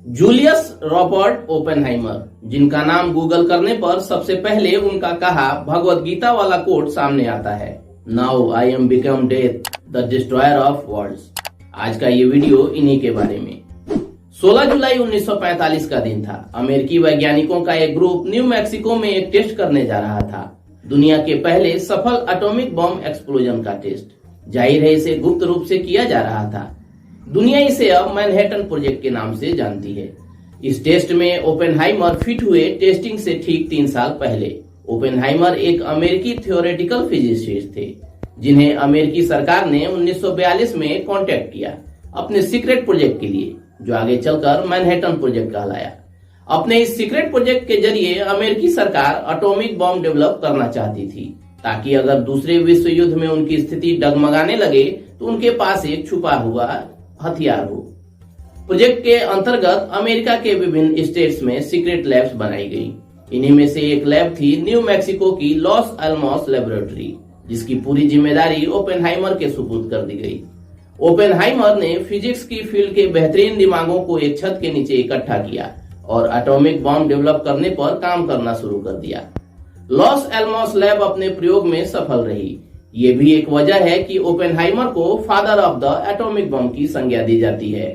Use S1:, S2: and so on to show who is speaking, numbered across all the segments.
S1: Julius Robert Oppenheimer, जिनका नाम Google करने पर सबसे पहले उनका कहा भगवत गीता वाला कोट सामने आता है, now I am become death the destroyer of worlds. आज का ये वीडियो इन्हीं के बारे में। 16 जुलाई 1945 का दिन था। अमेरिकी वैज्ञानिकों का एक ग्रुप न्यू मैक्सिको में एक टेस्ट करने जा रहा था, दुनिया के पहले सफल एटॉमिक बम एक्सप्लोजन का टेस्ट। जाहिर है इसे गुप्त रूप से किया जा रहा था। दुनिया इसे अब मैनहट्टन प्रोजेक्ट के नाम से जानती है। इस टेस्ट में ओपेनहाइमर फिट हुए टेस्टिंग से ठीक 3 साल पहले। ओपेनहाइमर एक अमेरिकी थ्योरेटिकल फिजिसिस्ट थे, जिन्हें अमेरिकी सरकार ने 1942 में कांटेक्ट किया अपने सीक्रेट प्रोजेक्ट के लिए, जो आगे चलकर मैनहट्टन प्रोजेक्ट कहलाया। अपने इस सीक्रेट प्रोजेक्ट के जरिए अमेरिकी सरकार एटॉमिक बम डेवलप करना चाहती थी, ताकि अगर दूसरे विश्व युद्ध में उनकी स्थिति डगमगाने लगे तो उनके पास एक छुपा हुआ हथियार हो। प्रोजेक्ट के अंतर्गत अमेरिका के विभिन्न स्टेट्स में सीक्रेट लैब्स बनाई गई। इन्हीं में से एक लैब थी न्यू मैक्सिको की लॉस एलमोस लेबोरेटरी, जिसकी पूरी जिम्मेदारी ओपेनहाइमर के सुपुर्द कर दी गई। ओपेनहाइमर ने फिजिक्स की फील्ड के बेहतरीन दिमागों को एक छत के नीचे इकट्ठा किया और एटॉमिक बम डेवलप करने पर काम करना शुरू कर दिया। लॉस एलमोस लैब अपने प्रयोग में सफल रही। ये भी एक वजह है कि ओपेनहाइमर को father of the atomic bomb की संज्ञा दी जाती है।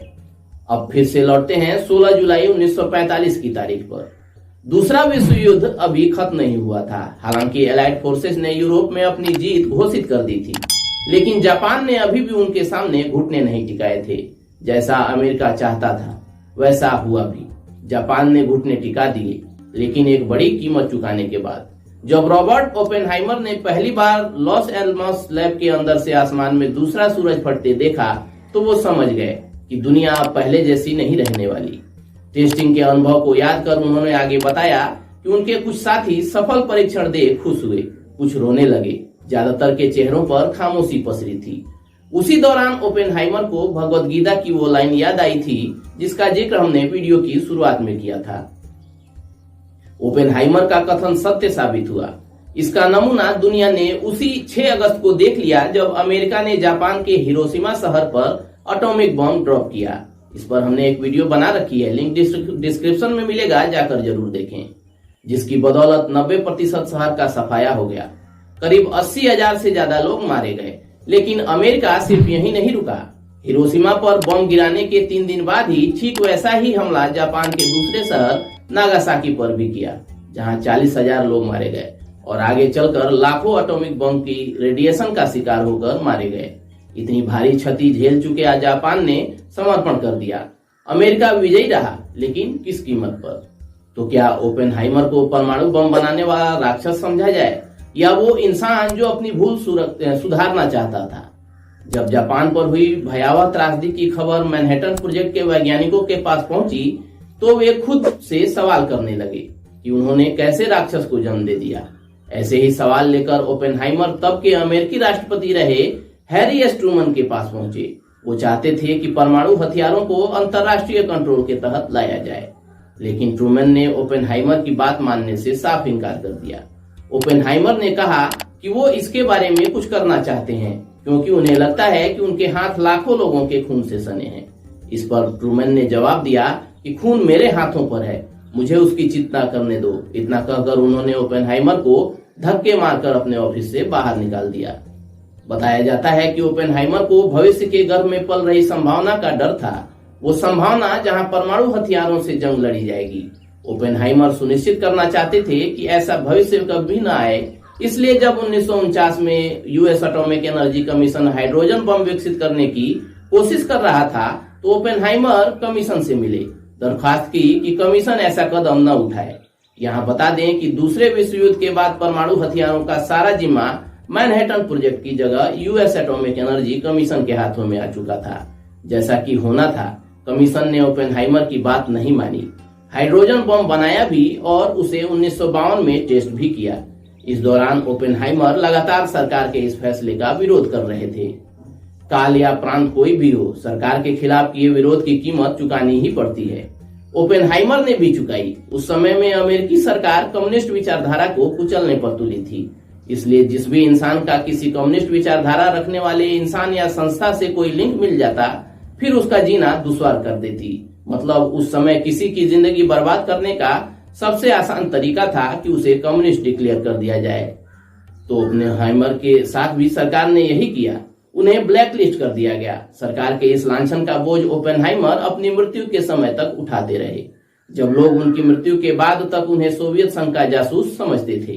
S1: अब फिर से लौटते हैं 16 जुलाई 1945 की तारीख पर। दूसरा विश्व युद्ध अभी खत्म नहीं हुआ था। हालांकि एलाइड फोर्सेस ने यूरोप में अपनी जीत घोषित कर दी थी, लेकिन जापान ने अभी भी उनके सामने घुटने नहीं टिकाए थे। जैसा अमेरिका चाहता था वैसा हुआ भी। जापान ने घुटने टिका दिए, लेकिन एक बड़ी कीमत चुकाने के बाद। जब रॉबर्ट ओपेनहाइमर ने पहली बार लॉस एलमोस लैब के अंदर से आसमान में दूसरा सूरज फटते देखा, तो वो समझ गए कि दुनिया अब पहले जैसी नहीं रहने वाली। टेस्टिंग के अनुभव को याद कर उन्होंने आगे बताया कि उनके कुछ साथी सफल परीक्षण देख खुश हुए, कुछ रोने लगे। ज्यादातर के चेहरों पर खामोशी पसरी थी। उसी दौरान ओपेनहाइमर को भगवत गीता की वो लाइन याद आई थी, जिसका जिक्र हमने वीडियो की शुरुआत में किया था। ओपेनहाइमर का कथन सत्य साबित हुआ। इसका नमूना दुनिया ने उसी 6 अगस्त को देख लिया, जब अमेरिका ने जापान के हिरोशिमा शहर पर एटॉमिक बम ड्रॉप किया। इस पर हमने एक वीडियो बना रखी है, लिंक डिस्क्रिप्शन में मिलेगा, जाकर जरूर देखें। जिसकी बदौलत 90% शहर का सफाया हो गया। करीब 80,000 से ज्यादा लोग मारे गए। लेकिन अमेरिका सिर्फ यही नहीं रुका। हिरोशिमा पर बम गिराने के 3 दिन बाद ही ठीक वैसा ही हमला जापान के दूसरे शहर नागासाकी पर भी किया, जहां 40,000 लोग मारे गए और आगे चलकर लाखों एटॉमिक बम की रेडिएशन का शिकार होकर मारे गए। इतनी भारी क्षति झेल चुके जापान ने समर्पण कर दिया। अमेरिका विजयी रहा, लेकिन किस कीमत पर? तो क्या ओपेनहाइमर को परमाणु बम बनाने वाला राक्षस समझा जाए, या वो इंसान जो अपनी भूल सुधारना चाहता था? जब जापान पर हुई भयावह त्रासदी की खबर मैनहट्टन प्रोजेक्ट के वैज्ञानिकों के पास पहुंची, तो वे खुद से सवाल करने लगे कि उन्होंने कैसे राक्षस को जन्म दे दिया। ऐसे ही सवाल लेकर ओपेनहाइमर तब के अमेरिकी राष्ट्रपति रहे हैरी एस ट्रूमन के पास पहुंचे। वो चाहते थे कि परमाणु हथियारों को अंतर्राष्ट्रीय कंट्रोल के तहत लाया जाए, लेकिन ट्रूमन ने ओपेनहाइमर की बात मानने से साफ इनकार कर दिया। ओपेनहाइमर ने कहा कि वो इसके बारे में कुछ करना चाहते हैं, क्योंकि उन्हें लगता है कि उनके हाथ लाखों लोगों के खून से सने हैं। इस पर ट्रूमन ने जवाब दिया कि खून मेरे हाथों पर है, मुझे उसकी चिंता करने दो। इतना कहकर उन्होंने ओपेनहाइमर को धक्के मारकर अपने ऑफिस से बाहर निकाल दिया। बताया जाता है कि ओपेनहाइमर को भविष्य के गर्भ में पल रही संभावना का डर था, वो संभावना जहां परमाणु हथियारों से जंग लड़ी जाएगी। ओपेनहाइमर सुनिश्चित करना चाहते थे कि ऐसा भविष्य कभी न आए। इसलिए जब 1949 में US atomic energy commission hydrogen bomb विकसित करने की कोशिश कर रहा था, तो ओपेनहाइमर कमीशन से मिले, दरखास्त की कि कमीशन ऐसा कदम न उठाए। यहाँ बता दें कि दूसरे विश्व युद्ध के बाद परमाणु हथियारों का सारा जिम्मा मैनहट्टन प्रोजेक्ट की जगह यूएस एटॉमिक एनर्जी कमीशन के हाथों में आ चुका था। जैसा कि होना था, कमीशन ने ओपेनहाइमर की बात नहीं मानी। हाइड्रोजन बम बनाया भी और उसे 1952 में टेस्ट भी किया। इस दौरान ओपेनहाइमर लगातार सरकार के इस फैसले का विरोध कर रहे थे। काल या प्रांत कोई भी हो, सरकार के खिलाफ किए विरोध की कीमत चुकानी ही पड़ती है। ओपेनहाइमर ने भी चुकाई। उस समय में अमेरिकी सरकार कम्युनिस्ट विचारधारा को कुचलने पर तुली थी। इसलिए जिस भी इंसान का किसी कम्युनिस्ट विचारधारा रखने वाले इंसान या संस्था से कोई लिंक मिल जाता, फिर उसका जीना दुश्वार कर देती। मतलब उस समय किसी की जिंदगी बर्बाद करने का सबसे आसान तरीका था कि उसे कम्युनिस्ट डिक्लेयर कर दिया जाए। तो ओपेनहाइमर के साथ भी सरकार ने यही किया, उन्हें ब्लैक लिस्ट कर दिया गया। सरकार के इस लांछन का बोझ ओपेनहाइमर अपनी मृत्यु के समय तक उठाते रहे, जब लोग उनकी मृत्यु के बाद तक उन्हें सोवियत संघ का जासूस समझते थे।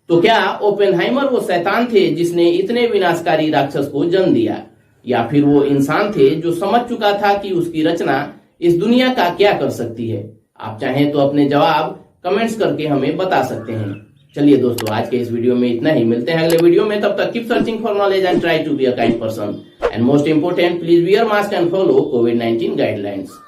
S1: तो क्या ओपेनहाइमर वो शैतान थे जिसने इतने विनाशकारी राक्षस को जन्म दिया, या फिर वो इंसान थे जो समझ चुका था कि उसकी रचना इस दुनिया का क्या कर सकती है? आप चाहें तो अपने जवाब कमेंट्स करके हमें बता सकते हैं। चलिए दोस्तों, आज के इस वीडियो में इतना ही। मिलते हैं अगले वीडियो में, तब तक keep searching for knowledge and try to be a kind person, and most important, please wear mask and follow कोविड-19 गाइडलाइंस।